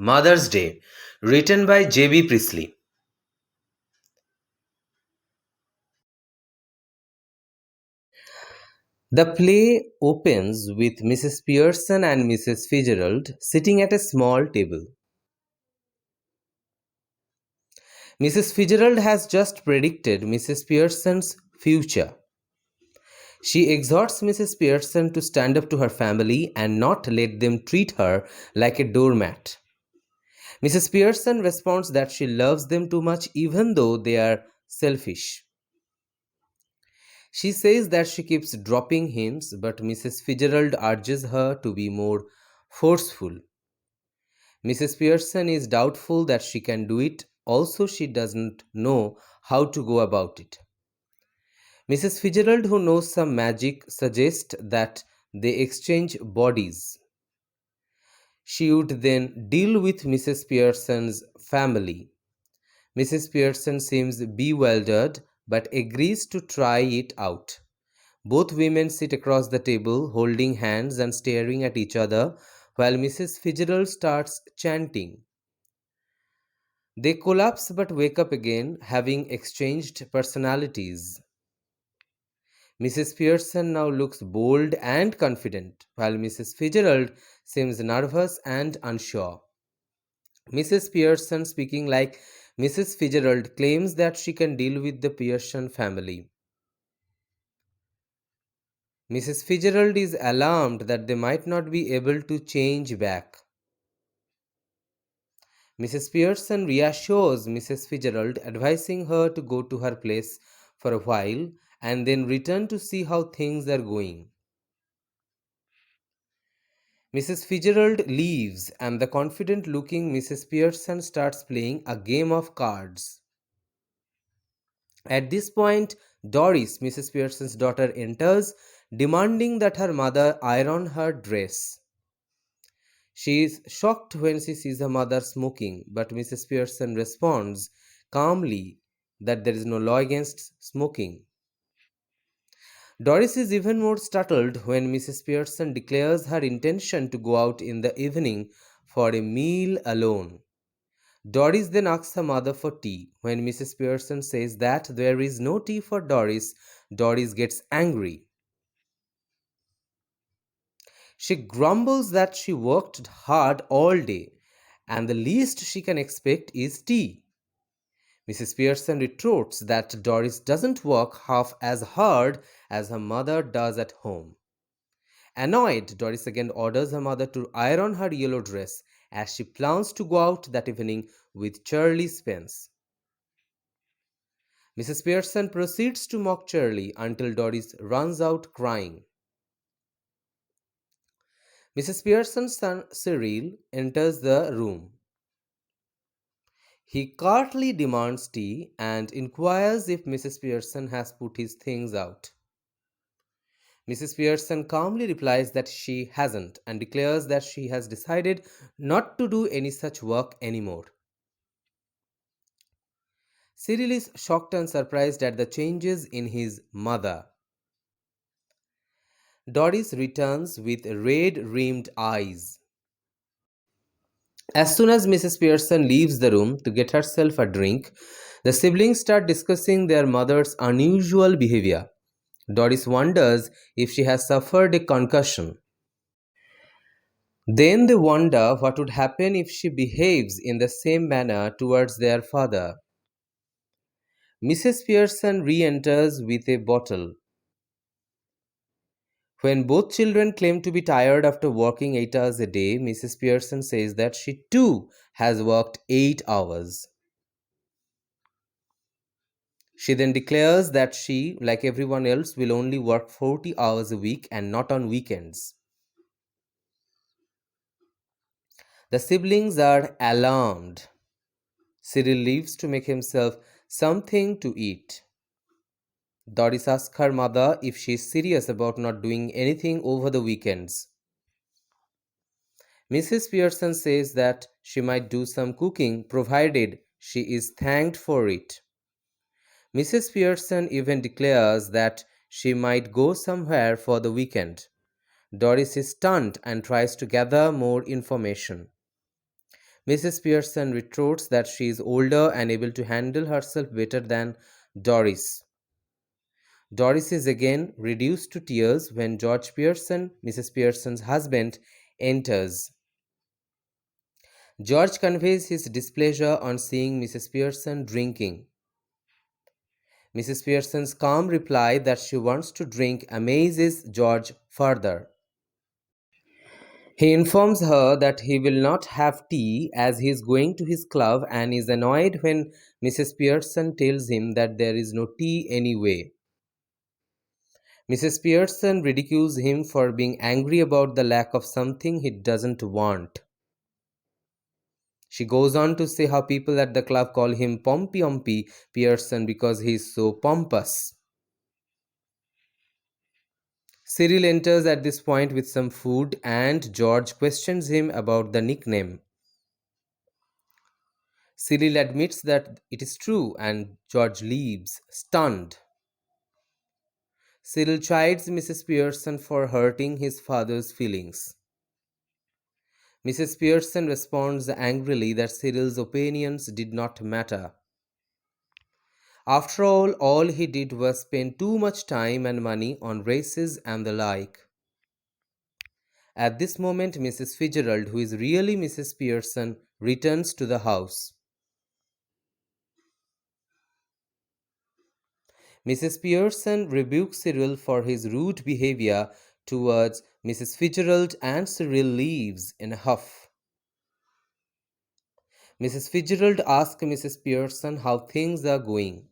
Mother's Day, written by J.B. Priestley. The play opens with Mrs. Pearson and Mrs. Fitzgerald sitting at a small table. Mrs. Fitzgerald has just predicted Mrs. Pearson's future. She exhorts Mrs. Pearson to stand up to her family and not let them treat her like a doormat. Mrs. Pearson responds that she loves them too much even though they are selfish. She says that she keeps dropping hints, but Mrs. Fitzgerald urges her to be more forceful. Mrs. Pearson is doubtful that she can do it, also, she doesn't know how to go about it. Mrs. Fitzgerald, who knows some magic, suggests that they exchange bodies. She would then deal with Mrs. Pearson's family. Mrs. Pearson seems bewildered but agrees to try it out. Both women sit across the table, holding hands and staring at each other, while Mrs. Fitzgerald starts chanting. They collapse but wake up again, having exchanged personalities. Mrs. Pearson now looks bold and confident, while Mrs. Fitzgerald seems nervous and unsure. Mrs. Pearson, speaking like Mrs. Fitzgerald, claims that she can deal with the Pearson family. Mrs. Fitzgerald is alarmed that they might not be able to change back. Mrs. Pearson reassures Mrs. Fitzgerald, advising her to go to her place for a while and then return to see how things are going. Mrs. Fitzgerald leaves, and the confident looking Mrs. Pearson starts playing a game of cards. At this point, Doris, Mrs. Pearson's daughter, enters, demanding that her mother iron her dress. She is shocked when she sees her mother smoking, but Mrs. Pearson responds calmly that there is no law against smoking. Doris is even more startled when Mrs. Pearson declares her intention to go out in the evening for a meal alone. Doris then asks her mother for tea. When Mrs. Pearson says that there is no tea for Doris, Doris gets angry. She grumbles that she worked hard all day and the least she can expect is tea. Mrs. Pearson retorts that Doris doesn't work half as hard as her mother does at home. Annoyed, Doris again orders her mother to iron her yellow dress as she plans to go out that evening with Charlie Spence. Mrs. Pearson proceeds to mock Charlie until Doris runs out crying. Mrs. Pearson's son Cyril enters the room. He curtly demands tea and inquires if Mrs. Pearson has put his things out. Mrs. Pearson calmly replies that she hasn't and declares that she has decided not to do any such work anymore. Cyril is shocked and surprised at the changes in his mother. Doris returns with red-rimmed eyes. As soon as Mrs. Pearson leaves the room to get herself a drink, the siblings start discussing their mother's unusual behavior. Doris wonders if she has suffered a concussion. Then they wonder what would happen if she behaves in the same manner towards their father. Mrs. Pearson re-enters with a bottle. When both children claim to be tired after working 8 hours a day, Mrs. Pearson says that she too has worked 8 hours. She then declares that she, like everyone else, will only work 40 hours a week and not on weekends. The siblings are alarmed. Cyril leaves to make himself something to eat. Doris asks her mother if she is serious about not doing anything over the weekends. Mrs. Pearson says that she might do some cooking provided she is thanked for it. Mrs. Pearson even declares that she might go somewhere for the weekend. Doris is stunned and tries to gather more information. Mrs. Pearson retorts that she is older and able to handle herself better than Doris. Doris is again reduced to tears when George Pearson, Mrs. Pearson's husband, enters. George conveys his displeasure on seeing Mrs. Pearson drinking. Mrs. Pearson's calm reply that she wants to drink amazes George further. He informs her that he will not have tea as he is going to his club and is annoyed when Mrs. Pearson tells him that there is no tea anyway. Mrs. Pearson ridicules him for being angry about the lack of something he doesn't want. She goes on to say how people at the club call him Pompey Umpy Pearson because he is so pompous. Cyril enters at this point with some food and George questions him about the nickname. Cyril admits that it is true and George leaves, stunned. Cyril chides Mrs. Pearson for hurting his father's feelings. Mrs. Pearson responds angrily that Cyril's opinions did not matter. After all he did was spend too much time and money on races and the like. At this moment, Mrs. Fitzgerald, who is really Mrs. Pearson, returns to the house. Mrs. Pearson rebukes Cyril for his rude behavior towards Mrs. Fitzgerald and Cyril leaves in a huff. Mrs. Fitzgerald asks Mrs. Pearson how things are going.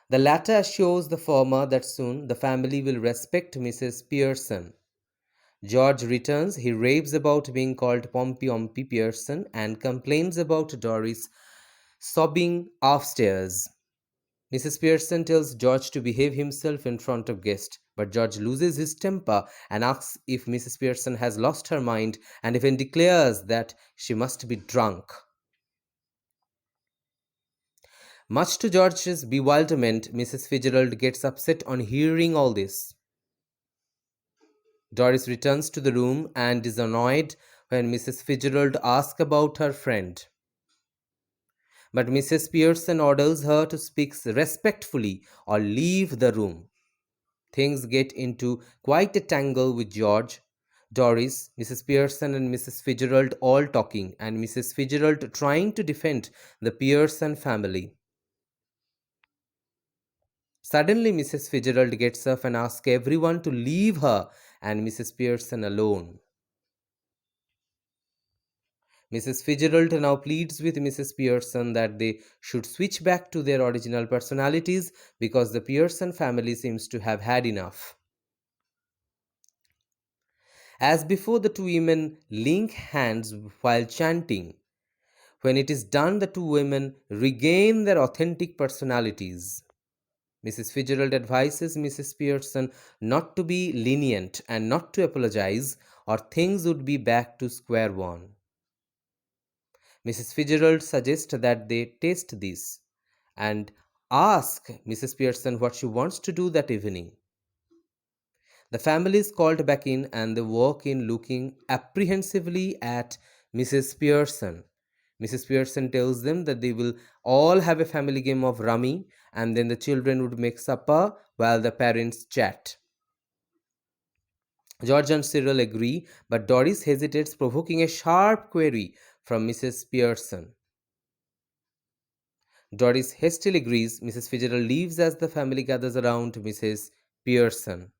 The latter assures the former that soon the family will respect Mrs. Pearson. George returns. He raves about being called Pompey Umpy Pearson and complains about Doris sobbing upstairs. Mrs. Pearson tells George to behave himself in front of guests, but George loses his temper and asks if Mrs. Pearson has lost her mind and even declares that she must be drunk. Much to George's bewilderment, Mrs. Fitzgerald gets upset on hearing all this. Doris returns to the room and is annoyed when Mrs. Fitzgerald asks about her friend. But Mrs. Pearson orders her to speak respectfully or leave the room. Things get into quite a tangle with George, Doris, Mrs. Pearson, and Mrs. Fitzgerald all talking, and Mrs. Fitzgerald trying to defend the Pearson family. Suddenly, Mrs. Fitzgerald gets up and asks everyone to leave her and Mrs. Pearson alone. Mrs. Fitzgerald now pleads with Mrs. Pearson that they should switch back to their original personalities because the Pearson family seems to have had enough. As before, the two women link hands while chanting. When it is done, the two women regain their authentic personalities. Mrs. Fitzgerald advises Mrs. Pearson not to be lenient and not to apologize, or things would be back to square one. Mrs. Fitzgerald suggests that they taste this and ask Mrs. Pearson what she wants to do that evening. The family is called back in and they walk in looking apprehensively at Mrs. Pearson. Mrs. Pearson tells them that they will all have a family game of rummy and then the children would make supper while the parents chat. George and Cyril agree, but Doris hesitates, provoking a sharp query from Mrs. Pearson. Doris hastily agrees. Mrs. Fitzgerald leaves as the family gathers around Mrs. Pearson.